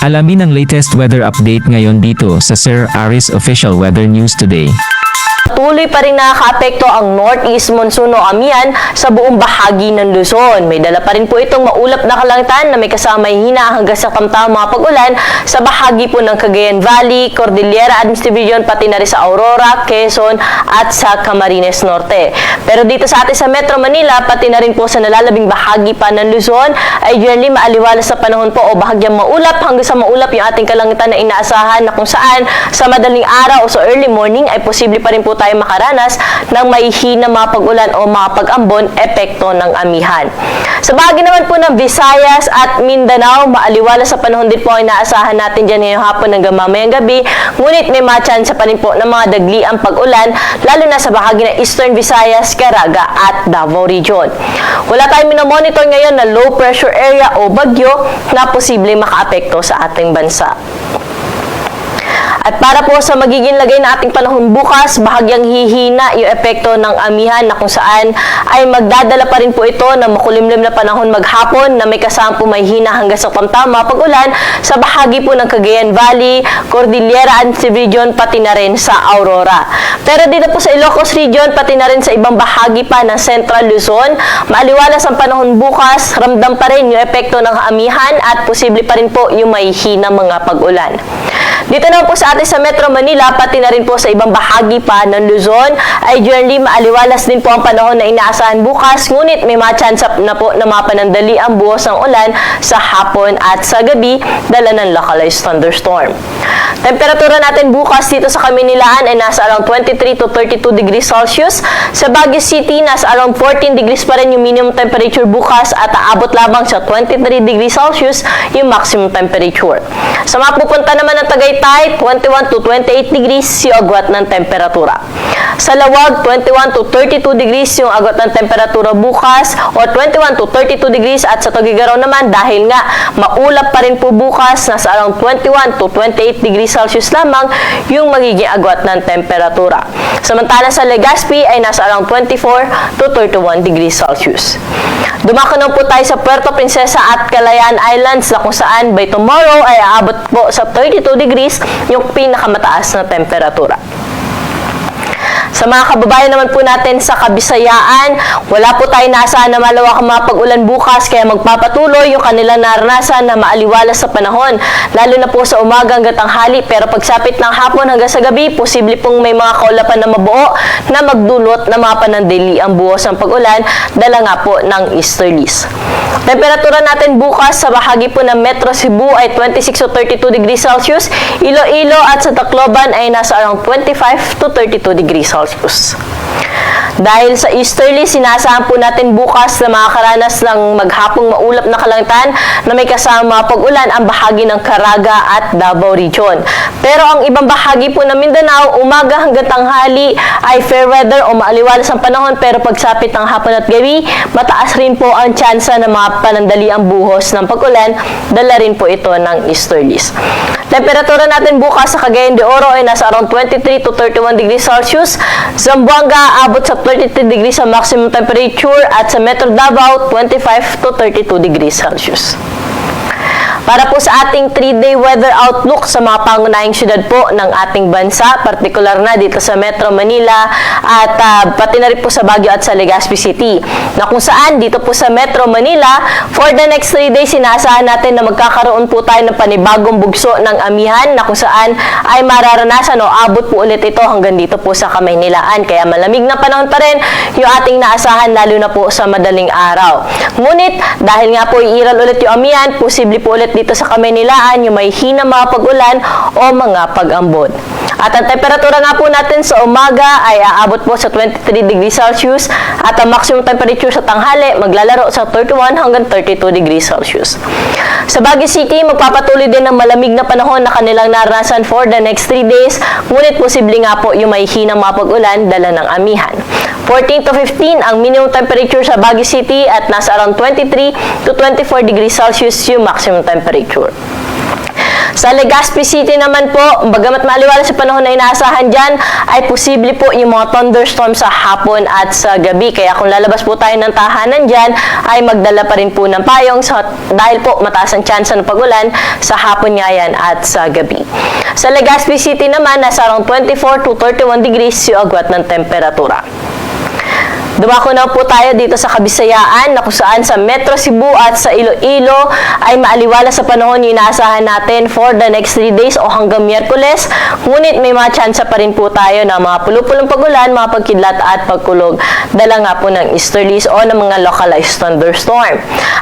Alamin ang latest weather update ngayon dito sa Sir Aris Official Weather News Today. Patuloy pa rin nakaka-apekto ang Northeast Monsoon o Amihan sa buong bahagi ng Luzon. May dala pa rin po itong maulap na kalangitan na may kasama hina hanggang sa tamtamang mga pag-ulan sa bahagi po ng Cagayan Valley, Cordillera Administrative Region, pati na rin sa Aurora, Quezon at sa Camarines Norte. Pero dito sa atin sa Metro Manila, pati na rin po sa nalalabing bahagi pa ng Luzon, ay generally maaliwalas sa panahon po o bahagyang maulap hanggang sa maulap yung ating kalangitan na inaasahan na kung saan sa madaling araw o sa early morning ay posible pa rin po tayo makaranas ng mahihina mga pag-ulan o mga pag-ambon epekto ng amihan. Sa bahagi naman po ng Visayas at Mindanao, maaliwalas sa panahon din po ang inaasahan natin dyan ngayong hapon hanggang mamayang gabi, ngunit may matsansa pa rin po ng mga dagliang pag-ulan, lalo na sa bahagi ng Eastern Visayas, Caraga at Davao Region. Wala tayong minomonitor ngayon na low pressure area o bagyo na posibleng makaapekto sa ating bansa. At para po sa magiging lagay na ating panahon bukas, bahagyang hihina yung epekto ng amihan na kung saan ay magdadala pa rin po ito ng makulimlim na panahon maghapon na may kasama po may hina hanggang sa tamtama pag-ulan sa bahagi po ng Cagayan Valley, Cordillera Administrative Region, pati na rin sa Aurora. Pero dito po sa Ilocos Region, pati na rin sa ibang bahagi pa ng Central Luzon, maaliwalas ang panahon bukas, ramdam pa rin yung epekto ng amihan at posible pa rin po yung may hina mga pag-ulan. Dito naman po sa atin sa Metro Manila, pati na rin po sa ibang bahagi pa ng Luzon, ay generally maaliwalas din po ang panahon na inaasahan bukas, ngunit may matchance na po na mapanandali ang buhos ng ulan sa hapon at sa gabi, dala ng localized thunderstorm. Temperatura natin bukas dito sa Kamunilahan ay nasa around 23 to 32 degrees Celsius. Sa Baguio City, nasa around 14 degrees pa rin yung minimum temperature bukas at aabot lamang sa 23 degrees Celsius yung maximum temperature. Sa mga pupunta naman ng Tagaytay, 21 to 28 degrees yung agwat ng temperatura. Sa Lawag, 21 to 32 degrees yung agwat ng temperatura bukas o 21 to 32 degrees at sa Tugigaraw naman dahil nga maulap pa rin po bukas, nasa around 21 to 28 degrees Celsius lamang yung magiging agwat ng temperatura. Samantala sa Legazpi ay nasa around 24 to 31 degrees Celsius. Dumako na po tayo sa Puerto Princesa at Kalayaan Islands na kung saan by tomorrow ay aabot po sa 32 degrees yung pinakamataas na temperatura. Sa mga kababayan naman po natin sa Kabisayaan, wala po tayo naasahan na malawak ang mga pag-ulan bukas kaya magpapatuloy yung kanilang naranasan na maaliwalas sa panahon, lalo na po sa umaga hanggang tanghali, pero pagsapit ng hapon hanggang sa gabi, posible pong may mga kaulapan na mabuo na magdulot na mga panandali ang buhos ng pag-ulan, dala nga po ng easterlies. Temperatura natin bukas sa bahagi po ng Metro Cebu ay 26 to 32 degrees Celsius, Iloilo at sa Tacloban ay nasa around 25 to 32 degrees Celsius. Dahil sa easterly, sinaasahan po natin bukas na makakaranas ng maghapong maulap na kalangitan na may kasama pag-ulan ang bahagi ng Caraga at Davao Region. Pero ang ibang bahagi po ng Mindanao, umaga hanggang tanghali ay fair weather o maaliwalas ang panahon, pero pagsapit ng hapon at gabi, mataas rin po ang tsansa na mga panandali ang buhos ng pag-ulan, dala rin po ito ng easterlies. Temperatura natin bukas sa Cagayan de Oro ay nasa around 23 to 31 degrees Celsius. Zamboanga abot sa 33 degrees sa maximum temperature at sa Metro Davao 25 to 32 degrees Celsius. Para po sa ating 3-day weather outlook sa mga pangunahing syudad po ng ating bansa, partikular na dito sa Metro Manila at pati na rin po sa Baguio at sa Legazpi City. Na kung saan dito po sa Metro Manila, for the next 3 days, sinaasahan natin na magkakaroon po tayo ng panibagong bugso ng amihan na kung saan ay mararanasan o abot po ulit ito hanggang dito po sa Kamaynilaan. Kaya malamig na panahon pa rin yung ating naasahan lalo na po sa madaling araw. Ngunit dahil nga po iiral ulit yung amihan, posible po ulit dito sa Kamaynilaan yung may hina mga pag-ulan o mga pag-ambon. At ang temperatura nga po natin sa umaga ay aabot po sa 23 degrees Celsius at ang maximum temperature sa tanghali maglalaro sa 31 hanggang 32 degrees Celsius. Sa Baguio City, magpapatuloy din ng malamig na panahon na kanilang naranasan for the next 3 days, ngunit posible nga po yung may hinang mga pag-ulan dala ng amihan. 14 to 15 ang minimum temperature sa Baguio City at nasa around 23 to 24 degrees Celsius yung maximum temperature. Sa Legazpi City naman po, bagamat maliwanag sa panahon na inaasahan dyan, ay posible po yung mga thunderstorm sa hapon at sa gabi. Kaya kung lalabas po tayo ng tahanan dyan, ay magdala pa rin po ng payong dahil po mataas ang tsansa ng pag-ulan sa hapon nga yan at sa gabi. Sa Legazpi City naman, nasa around 24 to 31 degrees yung agwat ng temperatura. Dumako na po tayo dito sa Kabisayaan na kung saan sa Metro Cebu at sa Iloilo ay maaliwala sa panahon yung inaasahan natin for the next 3 days o hanggang Miyerkules. Ngunit may mga tsansa pa rin po tayo na mga pulupulong pagulan, mga pagkidlat at pagkulog. Dala nga po ng easterlies o ng mga localized thunderstorm.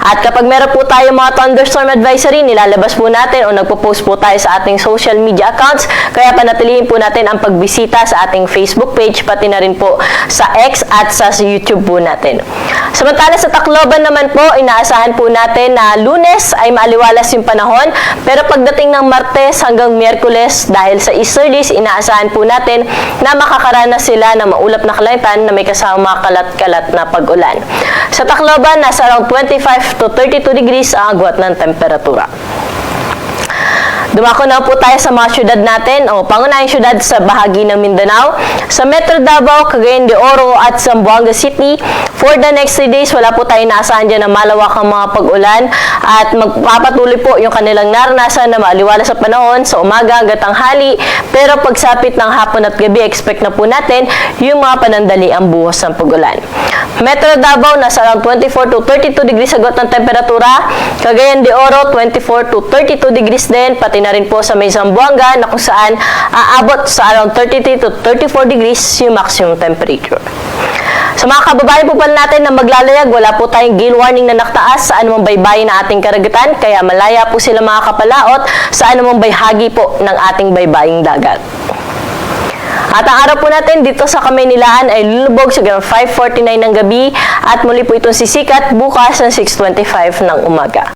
At kapag meron po tayo mga thunderstorm advisory, nilalabas po natin o nagpo-post po tayo sa ating social media accounts. Kaya panatilihin po natin ang pagbisita sa ating Facebook page, pati na rin po sa X at sa YouTube po natin. Samantala sa Tacloban naman po, inaasahan po natin na Lunes ay maaliwalas yung panahon, pero pagdating ng Martes hanggang Miyerkules dahil sa easterlies, inaasahan po natin na makakaranas sila ng maulap na kalangitan na may kasama kalat-kalat na pag-ulan. Sa Tacloban, nasa around 25 to 32 degrees ang agwat ng temperatura. Dumako na po tayo sa mga syudad natin o pangunahing syudad sa bahagi ng Mindanao. Sa Metro Davao, Cagayan de Oro at Zamboanga City, for the next 3 days, wala po tayo naasahan dyan na malawakang mga pag-ulan at magpapatuloy po yung kanilang naranasan na maaliwala sa panahon sa umaga hanggang tanghali. Pero pagsapit ng hapon at gabi, expect na po natin yung mga panandali ang buhos ng pag-ulan. Metro Davao, nasa around 24 to 32 degrees agwat ng temperatura. Cagayan de Oro, 24 to 32 degrees din, pati na rin po sa may Zamboanga na kung saan aabot sa around 33 to 34 degrees yung maximum temperature. Sa mga kababayan po pala natin na maglalayag, wala po tayong gale warning na nakataas sa anumang baybayin na ating karagatan, kaya malaya po sila makakapalaot sa anumang bahagi po ng ating baybaying dagat. At ang araw po natin dito sa Kamaynilaan ay lulubog sa 5:49 ng gabi at muli po itong sisikat bukas ng 6:25 ng umaga.